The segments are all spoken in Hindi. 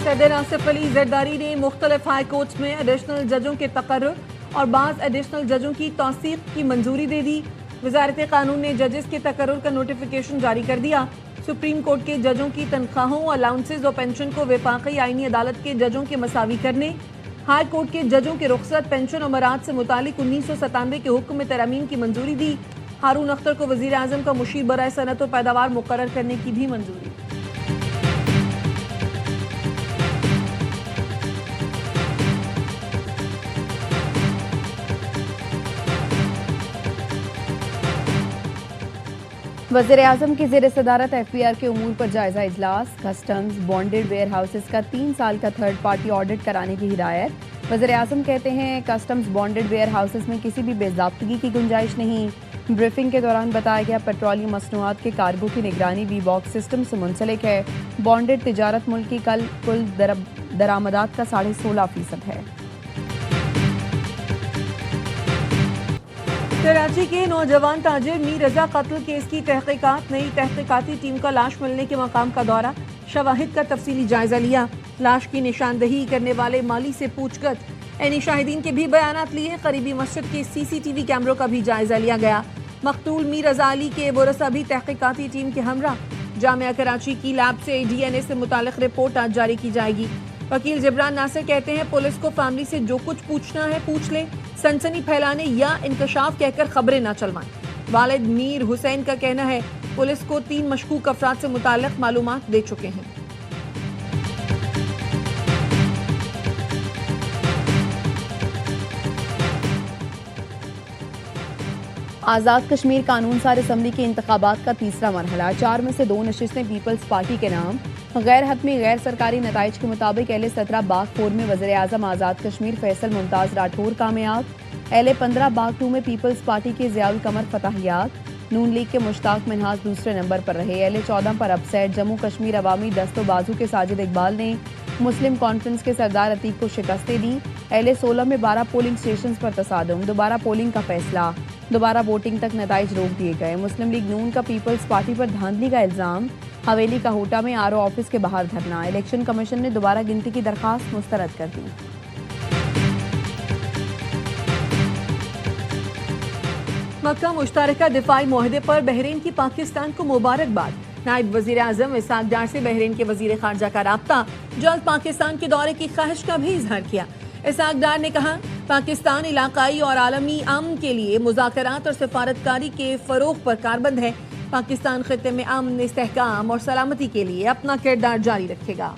सदर आसिफ अली जरदारी ने मुख्तलिफ हाई कोर्ट में एडिशनल जजों के तकर्रुर और बाज़ एडिशनल जजों की तौसीक की मंजूरी दे दी। वजारत कानून ने जजेस के तकर्रुर का नोटिफिकेशन जारी कर दिया। सुप्रीम कोर्ट के जजों की तनख्वाहों, अलाउंसेज और पेंशन को वफाकी आईनी अदालत के जजों के मसावी करने, हाई कोर्ट के जजों के रुखसत, पेंशन और मराद से मुतालिक 1997 के हुक्म में तरमीम की मंजूरी दी। हारून अख्तर को वज़ीर आज़म का मुशीर बराए सनत और पैदावार मुकर्रर करने की भी मंजूरी। वज़ीर आज़म की ज़ेर सदारत FPR के उमूर पर जायजा इजलास। कस्टम्स बॉन्डेड वेयर हाउसेज का 3 साल का थर्ड पार्टी ऑडिट कराने की हिदायत। वज़ीर आज़म कहते हैं कस्टम्स बॉन्डेड वेयर हाउसेज में किसी भी बेज़ाब्तगी की गुंजाइश नहीं। ब्रीफिंग के दौरान बताया गया पेट्रोलियम मसनूआत के कार्गो की निगरानी वी बॉक्स सिस्टम से मुंसलिक है। बॉन्डेड तिजारत मुल्क की कुल दरामदात का 16.5% है। कराची के नौजवान ताजिर मीर रजा कत्ल केस की तहकीकात। नई तहकीकाती टीम का लाश मिलने के मकाम का दौरा, शवाहिद का तफसीली जायजा लिया। लाश की निशानदही करने वाले माली से पूछगछ, एनी शाहिदीन के भी बयानात लिए। करीबी मस्जिद के CCTV कैमरों का भी जायजा लिया गया। मकतूल मीर रजा अली के वरसा भी तहकीकाती टीम के हमरा। जामिया कराची की लैब से DNA से मुतालिक रिपोर्ट आज जारी की जाएगी। वकील जिब्रान नासिर कहते हैं पुलिस को फैमिली से जो कुछ पूछना है पूछ ले, सनसनी फैलाने या इंकशाफ कहकर खबरें न चलवाएं। वालिद मीर हुसैन का कहना है पुलिस को 3 मशकूक अफराद से मुताल्लिक मालूमात दे चुके हैं। आज़ाद कश्मीर कानून सार असम्बली के इंतखाबात का तीसरा मरहला। 4 में से 2 नशिस्तें पीपल्स पार्टी के नाम। गैर हतमी गैर सरकारी नताइज के मुताबिक LA-17 बाग 4 में वज़ीर आज़म आज़ाद कश्मीर फैसल मुमताज़ राठौर कामयाब। LA-15 बाग 2 में पीपल्स पार्टी के ज़ियाउल कमर फताहियात। नून लीग के मुश्ताक मिनहाज दूसरे नंबर पर रहे। LA-14 पर अपसेट। जम्मू कश्मीर अवामी दस्तो बाजू के साजिद इकबाल ने मुस्लिम कॉन्फ्रेंस के सरदार अतीक को शिकस्तें दी। LA-16 में 12 पोलिंग स्टेशन पर तसादुम। दोबारा पोलिंग का फैसला। दोबारा वोटिंग तक नताइज रोक दिए गए। मुस्लिम लीग नून का पीपल्स पार्टी पर धांधली का इल्जाम। हवेली का होटा में RO ऑफिस के बाहर धरना। इलेक्शन कमीशन ने दोबारा गिनती की दरखास्त मुस्तरद कर दी। मक्का मुश्तरका दिफाई मुआहदे पर बहरीन की पाकिस्तान को मुबारकबाद। नायब वजीर आजम इसाक डार से बहरीन के वजीर खारजा का राब्ता। जल्द पाकिस्तान के दौरे की ख्वाहिश का भी इजहार किया। इसाक डार ने कहा पाकिस्तान इलाकाई और आलमी अमन के लिए मुज़ाकरात और सिफारतकारी के फरोग पर कारबंद है। पाकिस्तान खित्ते में अमन, इस्तेहकाम और सलामती के लिए अपना किरदार जारी रखेगा।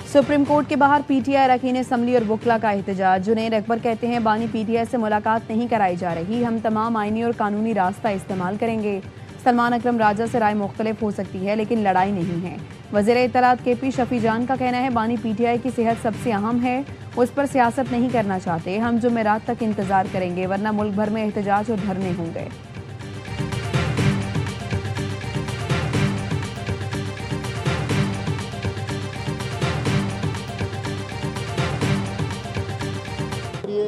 सुप्रीम कोर्ट के बाहर PTI अरकान असम्बली और वकला का एहतजाज। जुनैद अकबर कहते हैं बानी PTI से मुलाकात नहीं कराई जा रही, हम तमाम आईनी और कानूनी रास्ता इस्तेमाल करेंगे। सलमान अकरम राजा से राय मुख्तलिफ हो सकती है लेकिन लड़ाई नहीं है। वज़ीर इत्तलात KP शफी जान का कहना है बानी PTI की सेहत सबसे अहम है, उस पर सियासत नहीं करना चाहते। हम जुमेरात तक इंतजार करेंगे वरना मुल्क भर में एहतजाज और धरने होंगे।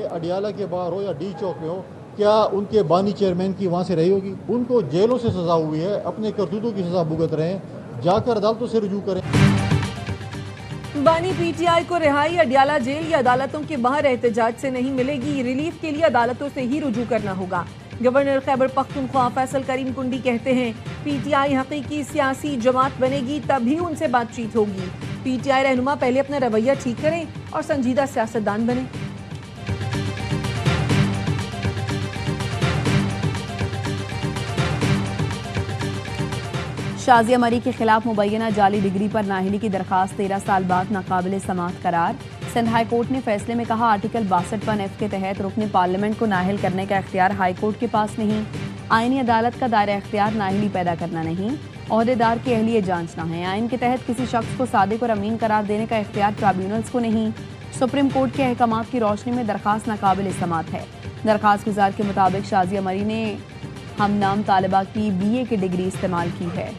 अडियाला के बाहर हो या D चौक में हो, क्या उनके बानी चेयरमैन की वहाँ से रही होगी? उनको जेलों से सजा हुई है, अपने करतूतों की सजा भुगत रहे हैं, जाकर अदालतों से रुजू करें। बानी PTI को रिहाई अडियाला जेल या अदालतों के बाहर एहतजाज से नहीं मिलेगी, रिलीफ के लिए अदालतों से ही रुजू करना होगा। गवर्नर खैबर पख्तूनख्वा फैसल करीम कुंडी कहते हैं PTI हकीकी सियासी जमात बनेगी तभी उनसे बातचीत होगी। PTI रहनुमा पहले अपना रवैया ठीक करें और संजीदा सियासतदान बने। शाजिया मरी के खिलाफ मुबैना जाली डिग्री पर नाअहली की दरखास्त 13 साल बाद नाकाबिल समाअत करार। सिंध हाई कोर्ट ने फैसले में कहा आर्टिकल 62(F) के तहत रुकने पार्लियामेंट को नाअहल करने का इख्तियार हाई कोर्ट के पास नहीं। आईनी अदालत का दायरा इख्तियार नाअहली पैदा करना नहीं, ओहदेदार की अहलियत जांचना है। आइन के तहत किसी शख्स को सादिक और अमीन करार देने का इख्तियार ट्राइब्यूनल्स को नहीं। सुप्रीम कोर्ट के अहकामात की रोशनी में दरखास्त नाकाबिल समाअत है। दरखास्त गुजार के मुताबिक शाजिया मरी ने हम नाम तालिबा की BA की डिग्री इस्तेमाल की है।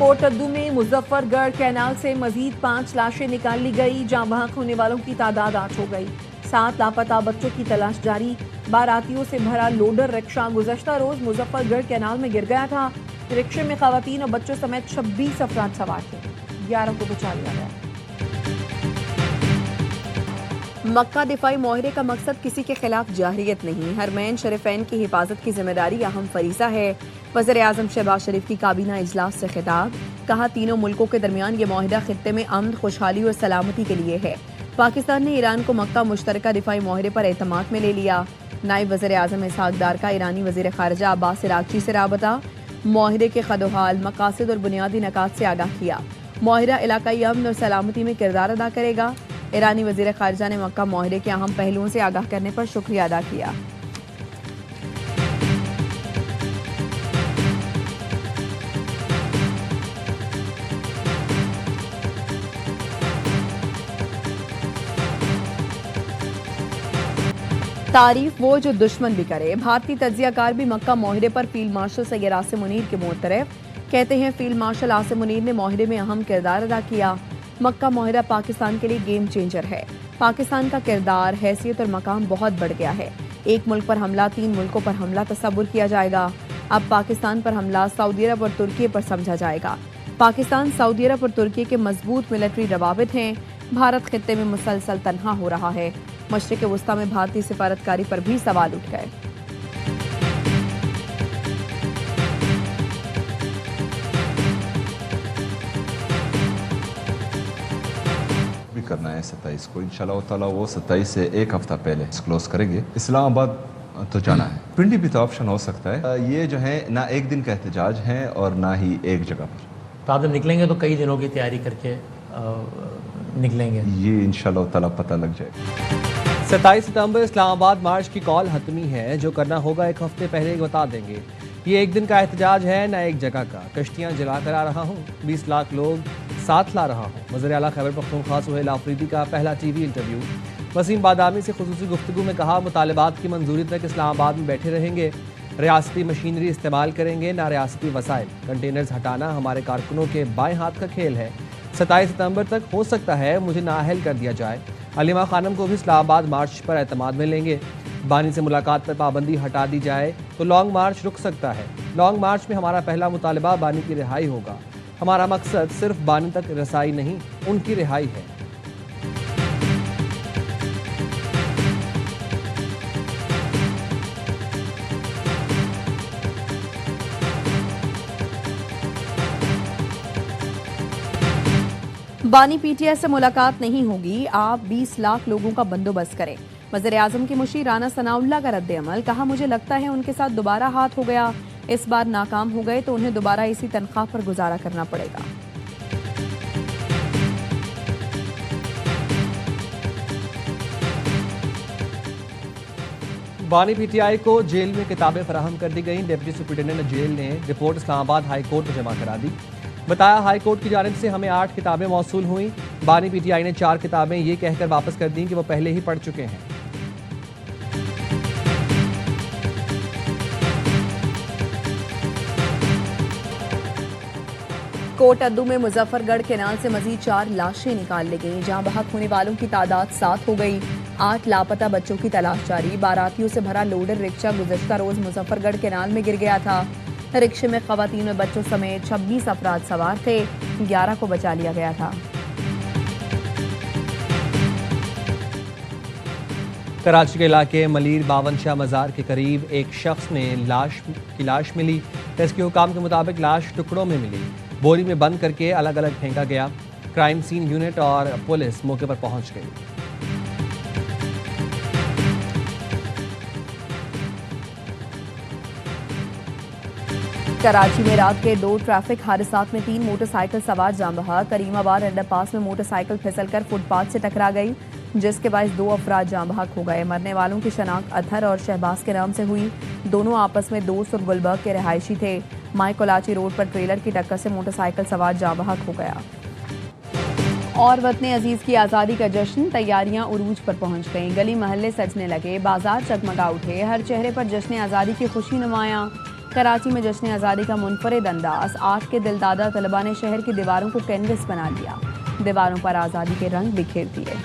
कोटद्दू में मुजफ्फरगढ़ कैनाल से मजीद 5 लाशें निकाल ली गई। जहां वहां होने वालों की तादाद 8 हो गई। 7 लापता बच्चों की तलाश जारी। बारातियों से भरा लोडर रिक्शा गुज़श्ता रोज मुजफ्फरगढ़ कैनाल में गिर गया था। रिक्शे में खवातीन और बच्चों समेत 26 अफराद सवार थे। 11 को बचा लिया गया। मक्का दिफाई मुआहरे का मकसद किसी के खिलाफ जाहिरियत नहीं, हरमैन शरीफैन की हिफाजत की जिम्मेदारी अहम फरीज़ा है। वज़ीर-ए-आज़म शहबाज शरीफ की काबीना इजलास से खिताब, कहा तीनों मुल्कों के दरमियान ये मुआहिदा खित्ते में अमन, खुशहाली और सलामती के लिए है। पाकिस्तान ने ईरान को मक्का मुश्तरका दिफाई मुआहरे पर एतमाद में ले लिया। नायब वज़ीर-ए-आज़म इसहाक डार का ईरानी वज़ीर ख़ारिजा अब्बास अराग़ची से राबता, मुआहरे के खदोहाल, मकासद और बुनियादी नकात से आगाह किया। मुआहरा इलाकाई अमन और सलामती में किरदार अदा करेगा। ईरानी वज़ीर ख़ारिजा ने मक्का मुआहरे के अहम पहलुओं से आगाह करने पर शुक्रिया अदा किया। तारीफ वो जो दुश्मन भी करे। भारतीय तज्जियाकार भी मक्का मुआहरे पर फील्ड मार्शल सैयद आसिम मुनीर के मुतरफ, कहते हैं फील्ड मार्शल आसिम मुनीर ने मुआहरे में अहम किरदार अदा किया। मक्का मुआहरा पाकिस्तान के लिए गेम चेंजर है। पाकिस्तान का किरदार, हैसियत और मकाम बहुत बढ़ गया है। एक मुल्क पर हमला 3 मुल्कों पर हमला तस्वुर किया जाएगा। अब पाकिस्तान पर हमला सऊदी अरब और तुर्की पर समझा जाएगा। पाकिस्तान, सऊदी अरब और तुर्की के मजबूत मिलिट्री रवाबित हैं। भारत खित्ते में मुसलसल तन्हा हो रहा है। मशरिक़ वस्ता में भारतीय सिफारतकारी पर भी सवाल उठ गए। करना है 27 को इंशाल्लाह ताला। वो 27 से एक हफ्ता पहले क्लोज करेंगे। इस्लामाबाद तो जाना है, पिंडी भी तो ऑप्शन हो सकता है। ये जो है ना एक दिन का एहतजाज है और ना ही एक जगह पर। तो आप जब निकलेंगे तो कई दिनों की तैयारी करके निकलेंगे, ये इंशाल्लाह ताला पता लग जाएगा। 27 सितंबर इस्लामाबाद मार्च की कॉल हतमी है। जो करना होगा एक हफ्ते पहले बता देंगे। ये एक दिन का एहतजाज है ना एक जगह का। कश्तियाँ जला कर आ रहा हूँ, 20 लाख लोग साथ ला रहा हूँ। वज़ीर आला खैबर पख्तूनख्वा सुहेल आफरीदी का पहला TV इंटरव्यू। वसीम बादामी से खुसूसी गुफ्तगू में कहा मुतालबात की मंजूरी तक इस्लामाबाद में बैठे रहेंगे। रियासती मशीनरी इस्तेमाल करेंगे, ना रियासती वसाइल। कंटेनर्स हटाना हमारे कारकुनों के बाएं हाथ का खेल है। 27 सितंबर तक हो सकता है मुझे नाअहल कर दिया जाए। अलीमा खानम को भी इस्लामाबाद मार्च पर एतमाद में लेंगे। बानी से मुलाकात पर पाबंदी हटा दी जाए तो लॉन्ग मार्च रुक सकता है। लॉन्ग मार्च में हमारा पहला मुतालबा बानी की रिहाई होगा। हमारा मकसद सिर्फ बानी तक रसाई नहीं, उनकी रिहाई है। बानी PTI से मुलाकात नहीं होगी। आप 20 लाख लोगों का बंदोबस्त करें। वज़ीर-ए-आज़म की मुशीर राना सनाउल्लाह का रद्द-ए-अमल, कहा मुझे लगता है उनके साथ दोबारा हाथ हो गया। इस बार नाकाम हो गए तो उन्हें दोबारा इसी तनख्वाह पर गुजारा करना पड़ेगा। बानी PTI को जेल में किताबें फराहम कर दी गई। डिप्टी सुप्रिटेंडेंट जेल ने रिपोर्ट इस्लामाबाद हाई कोर्ट में जमा करा दी। बताया हाई कोर्ट की जानिब से हमें 8 किताबें मौसूल हुई। बानी PTI ने 4 किताबें ये कहकर वापस कर दी कि वो पहले ही पढ़ चुके हैं। कोटद्दू में मुजफ्फरगढ़ कैनाल से मजीद 4 लाशें निकाल ली गईं। जहां बहक होने वालों की तादाद 7 हो गई। 8 लापता बच्चों की तलाश जारी। बारातियों से भरा लोडर रिक्शा गुज़श्ता रोज मुजफ्फरगढ़ कैनाल में गिर गया था। रिक्शे में खवातीन और बच्चों समेत 26 अफराद सवार थे। 11 को बचा लिया गया था। कराची के इलाके मलीर बावन शाह मज़ार के करीब एक शख्स ने लाश मिली। रेस्क्यू हुकाम के मुताबिक लाश टुकड़ों में मिली। बोरी में बंद करके अलग अलग फेंका गया। क्राइम सीन यूनिट और पुलिस मौके पर पहुंच गई। कराची में रात के 2 ट्रैफिक हादसात में 3 मोटरसाइकिल सवार जाम बहक। करीमाबाद अंडरपास में मोटरसाइकिल फिसलकर फुटपाथ से टकरा गई, जिसके बायस 2 अफराद जाम बहक हो गए। मरने वालों की शनाख्त अतहर और शहबाज के नाम से हुई। दोनों आपस में दोस्त और गुलबर्ग के रहायशी थे। माई कोलाची रोड पर ट्रेलर की टक्कर से मोटरसाइकिल सवार जाम बहक हो गया। और वतन अजीज की आज़ादी का जश्न, तैयारियां उरूज पर पहुंच गईं। गली महल्ले सजने लगे, बाजार चगमगा उठे। हर चेहरे पर जश्न आज़ादी की खुशी नुमायां। कराची में जश्न आज़ादी का मुनफरिद अंदाज, 8 के दिलदादा तलबा ने शहर की दीवारों को कैनवस बना लिया, दीवारों पर आज़ादी के रंग बिखेर दिए।